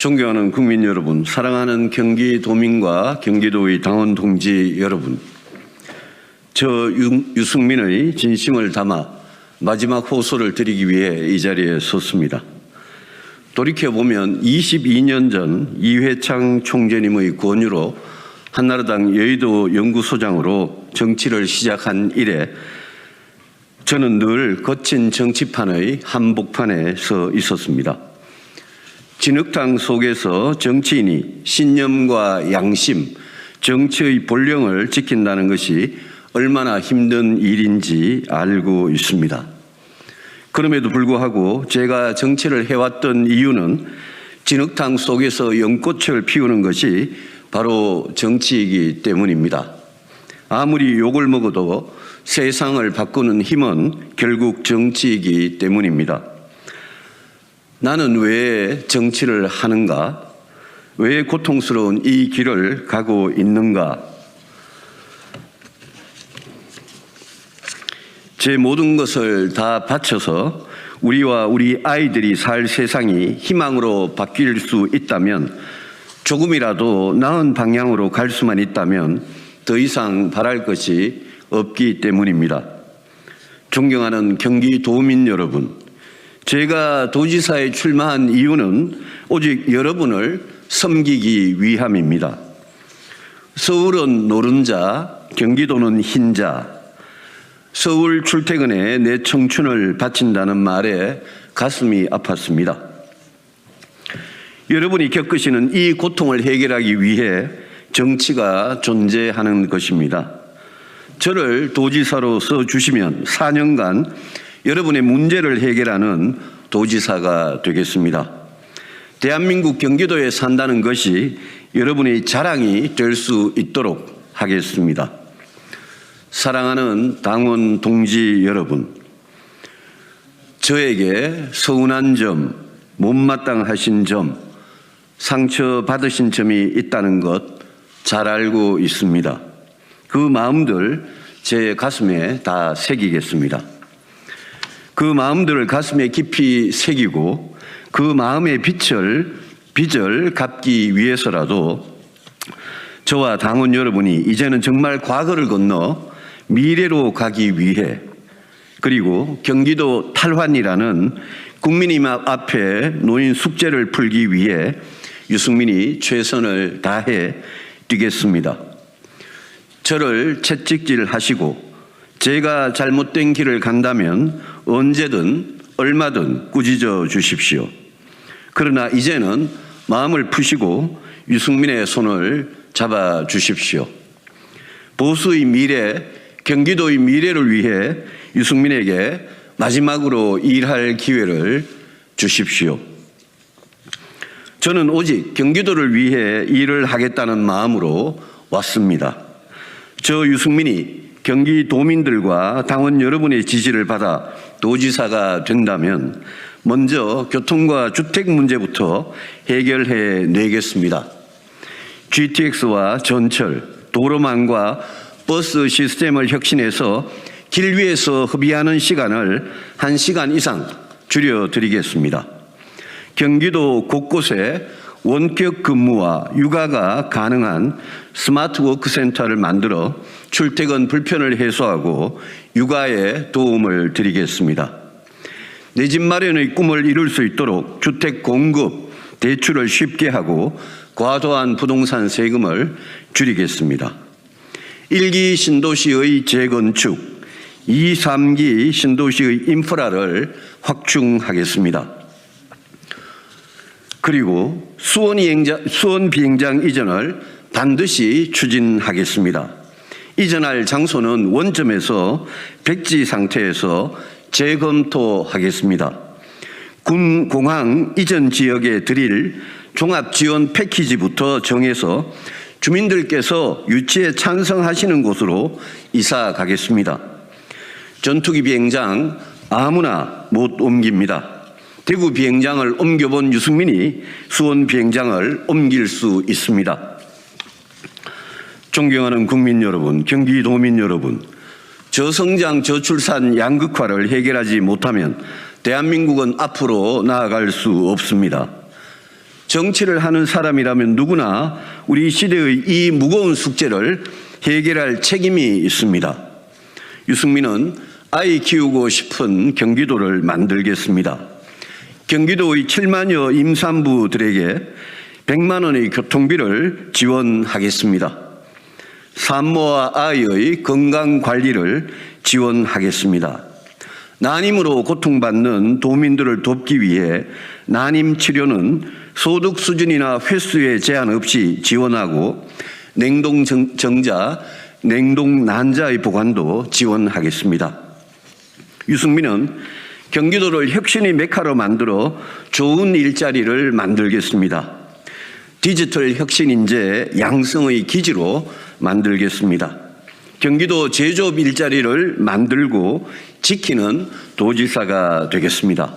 존경하는 국민 여러분, 사랑하는 경기도민과 경기도의 당원 동지 여러분, 저 유승민의 진심을 담아 마지막 호소를 드리기 위해 이 자리에 섰습니다. 돌이켜보면 22년 전 이회창 총재님의 권유로 한나라당 여의도 연구소장으로 정치를 시작한 이래 저는 늘 거친 정치판의 한복판에 서 있었습니다. 진흙탕 속에서 정치인이 신념과 양심, 정치의 본령을 지킨다는 것이 얼마나 힘든 일인지 알고 있습니다. 그럼에도 불구하고 제가 정치를 해왔던 이유는 진흙탕 속에서 연꽃을 피우는 것이 바로 정치이기 때문입니다. 아무리 욕을 먹어도 세상을 바꾸는 힘은 결국 정치이기 때문입니다. 나는 왜 정치를 하는가? 왜 고통스러운 이 길을 가고 있는가? 제 모든 것을 다 바쳐서 우리와 우리 아이들이 살 세상이 희망으로 바뀔 수 있다면, 조금이라도 나은 방향으로 갈 수만 있다면 더 이상 바랄 것이 없기 때문입니다. 존경하는 경기도민 여러분, 제가 도지사에 출마한 이유는 오직 여러분을 섬기기 위함입니다. 서울은 노른자, 경기도는 흰자. 서울 출퇴근에 내 청춘을 바친다는 말에 가슴이 아팠습니다. 여러분이 겪으시는 이 고통을 해결하기 위해 정치가 존재하는 것입니다. 저를 도지사로 써주시면 4년간 여러분의 문제를 해결하는 도지사가 되겠습니다. 대한민국 경기도에 산다는 것이 여러분의 자랑이 될 수 있도록 하겠습니다. 사랑하는 당원 동지 여러분, 저에게 서운한 점, 못마땅하신 점, 상처받으신 점이 있다는 것 잘 알고 있습니다. 그 마음들 제 가슴에 다 새기겠습니다. 그 마음들을 가슴에 깊이 새기고 그 마음의 빚을 갚기 위해서라도 저와 당원 여러분이 이제는 정말 과거를 건너 미래로 가기 위해, 그리고 경기도 탈환이라는 국민님 앞에 놓인 숙제를 풀기 위해 유승민이 최선을 다해 뛰겠습니다. 저를 채찍질하시고 제가 잘못된 길을 간다면 언제든 얼마든 꾸짖어 주십시오. 그러나 이제는 마음을 푸시고 유승민의 손을 잡아 주십시오. 보수의 미래, 경기도의 미래를 위해 유승민에게 마지막으로 일할 기회를 주십시오. 저는 오직 경기도를 위해 일을 하겠다는 마음으로 왔습니다. 저 유승민이 경기도민들과 당원 여러분의 지지를 받아 도지사가 된다면 먼저 교통과 주택 문제부터 해결해 내겠습니다. GTX와 전철, 도로망과 버스 시스템을 혁신해서 길 위에서 협의하는 시간을 1시간 이상 줄여드리겠습니다. 경기도 곳곳에 원격 근무와 육아가 가능한 스마트 워크센터를 만들어 출퇴근 불편을 해소하고 육아에 도움을 드리겠습니다. 내 집 마련의 꿈을 이룰 수 있도록 주택 공급, 대출을 쉽게 하고 과도한 부동산 세금을 줄이겠습니다. 1기 신도시의 재건축, 2, 3기 신도시의 인프라를 확충하겠습니다. 그리고 수원 비행장 이전을 반드시 추진하겠습니다. 이전할 장소는 원점에서 백지 상태에서 재검토하겠습니다. 군 공항 이전 지역에 드릴 종합 지원 패키지부터 정해서 주민들께서 유치에 찬성하시는 곳으로 이사 가겠습니다. 전투기 비행장 아무나 못 옮깁니다. 대구 비행장을 옮겨본 유승민이 수원 비행장을 옮길 수 있습니다. 존경하는 국민 여러분, 경기도민 여러분, 저성장 저출산 양극화를 해결하지 못하면 대한민국은 앞으로 나아갈 수 없습니다. 정치를 하는 사람이라면 누구나 우리 시대의 이 무거운 숙제를 해결할 책임이 있습니다. 유승민은 아이 키우고 싶은 경기도를 만들겠습니다. 경기도의 7만여 임산부들에게 100만 원의 교통비를 지원하겠습니다. 산모와 아이의 건강관리를 지원하겠습니다. 난임으로 고통받는 도민들을 돕기 위해 난임 치료는 소득 수준이나 횟수에 제한 없이 지원하고 냉동정자, 냉동난자의 보관도 지원하겠습니다. 유승민은 경기도를 혁신의 메카로 만들어 좋은 일자리를 만들겠습니다. 디지털 혁신 인재 양성의 기지로 만들겠습니다. 경기도 제조업 일자리를 만들고 지키는 도지사가 되겠습니다.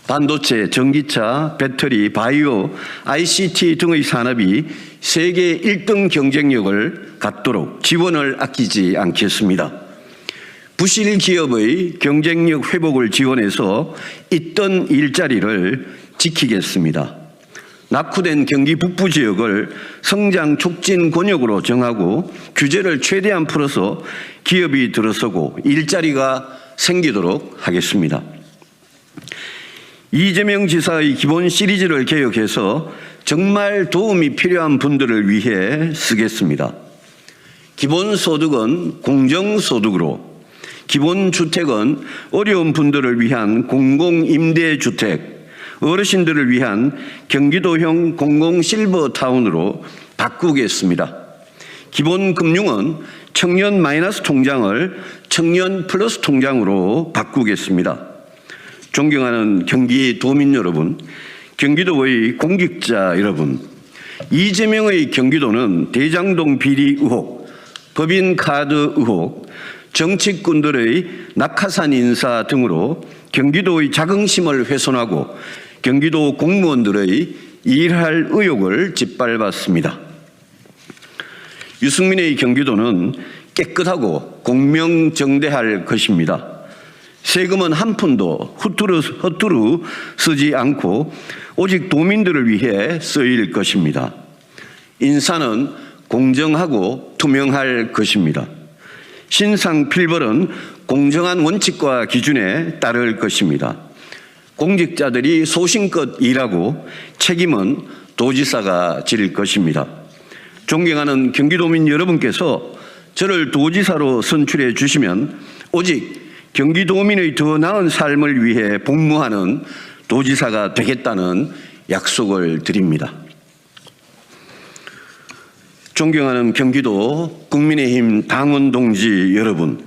반도체, 전기차, 배터리, 바이오, ICT 등의 산업이 세계 1등 경쟁력을 갖도록 지원을 아끼지 않겠습니다. 부실 기업의 경쟁력 회복을 지원해서 있던 일자리를 지키겠습니다. 낙후된 경기 북부 지역을 성장 촉진 권역으로 정하고 규제를 최대한 풀어서 기업이 들어서고 일자리가 생기도록 하겠습니다. 이재명 지사의 기본 시리즈를 개혁해서 정말 도움이 필요한 분들을 위해 쓰겠습니다. 기본소득은 공정소득으로, 기본주택은 어려운 분들을 위한 공공임대주택, 어르신들을 위한 경기도형 공공실버타운으로 바꾸겠습니다. 기본금융은 청년 마이너스 통장을 청년 플러스 통장으로 바꾸겠습니다. 존경하는 경기도민 여러분, 경기도의 공직자 여러분, 이재명의 경기도는 대장동 비리 의혹, 법인카드 의혹, 정치꾼들의 낙하산 인사 등으로 경기도의 자긍심을 훼손하고 경기도 공무원들의 일할 의욕을 짓밟았습니다. 유승민의 경기도는 깨끗하고 공명정대할 것입니다. 세금은 한 푼도 허투루 쓰지 않고 오직 도민들을 위해 쓰일 것입니다. 인사는 공정하고 투명할 것입니다. 신상필벌은 공정한 원칙과 기준에 따를 것입니다. 공직자들이 소신껏 일하고 책임은 도지사가 질 것입니다. 존경하는 경기도민 여러분께서 저를 도지사로 선출해 주시면 오직 경기도민의 더 나은 삶을 위해 복무하는 도지사가 되겠다는 약속을 드립니다. 존경하는 경기도 국민의힘 당원 동지 여러분,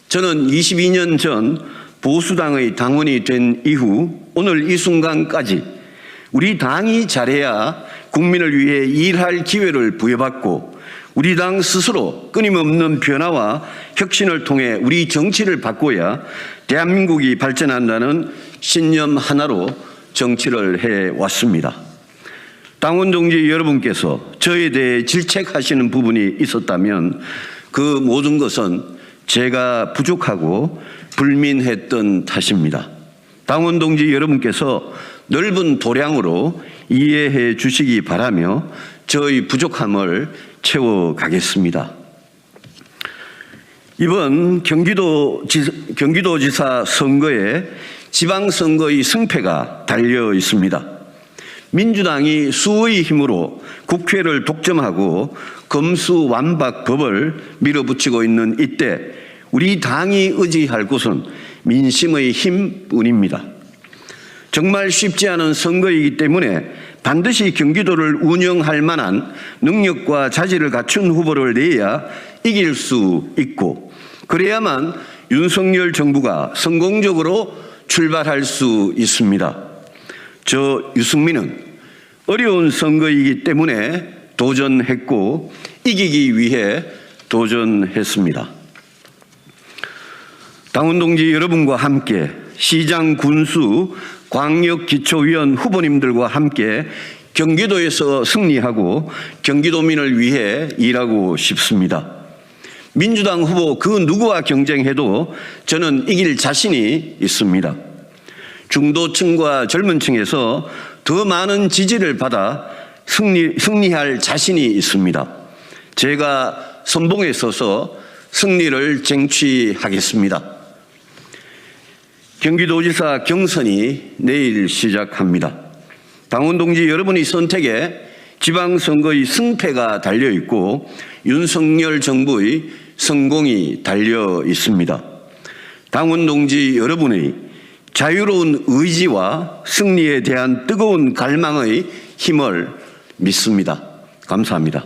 저는 22년 전 보수당의 당원이 된 이후 오늘 이 순간까지 우리 당이 잘해야 국민을 위해 일할 기회를 부여받고 우리 당 스스로 끊임없는 변화와 혁신을 통해 우리 정치를 바꿔야 대한민국이 발전한다는 신념 하나로 정치를 해왔습니다. 당원 동지 여러분께서 저에 대해 질책하시는 부분이 있었다면 그 모든 것은 제가 부족하고 불민했던 탓입니다. 당원 동지 여러분께서 넓은 도량으로 이해해 주시기 바라며 저의 부족함을 채워가겠습니다. 이번 경기도지사 선거에 지방선거의 승패가 달려 있습니다. 민주당이 수의 힘으로 국회를 독점하고 검수완박법을 밀어붙이고 있는 이때 우리 당이 의지할 곳은 민심의 힘뿐입니다. 정말 쉽지 않은 선거이기 때문에 반드시 경기도를 운영할 만한 능력과 자질을 갖춘 후보를 내야 이길 수 있고 그래야만 윤석열 정부가 성공적으로 출발할 수 있습니다. 저 유승민은 어려운 선거이기 때문에 도전했고 이기기 위해 도전했습니다. 당원 동지 여러분과 함께 시장, 군수, 광역기초위원 후보님들과 함께 경기도에서 승리하고 경기도민을 위해 일하고 싶습니다. 민주당 후보 그 누구와 경쟁해도 저는 이길 자신이 있습니다. 중도층과 젊은 층에서 더 많은 지지를 받아 승리할 자신이 있습니다. 제가 선봉에 서서 승리를 쟁취하겠습니다. 경기도지사 경선이 내일 시작합니다. 당원 동지 여러분의 선택에 지방선거의 승패가 달려 있고 윤석열 정부의 성공이 달려 있습니다. 당원 동지 여러분의 자유로운 의지와 승리에 대한 뜨거운 갈망의 힘을 믿습니다. 감사합니다.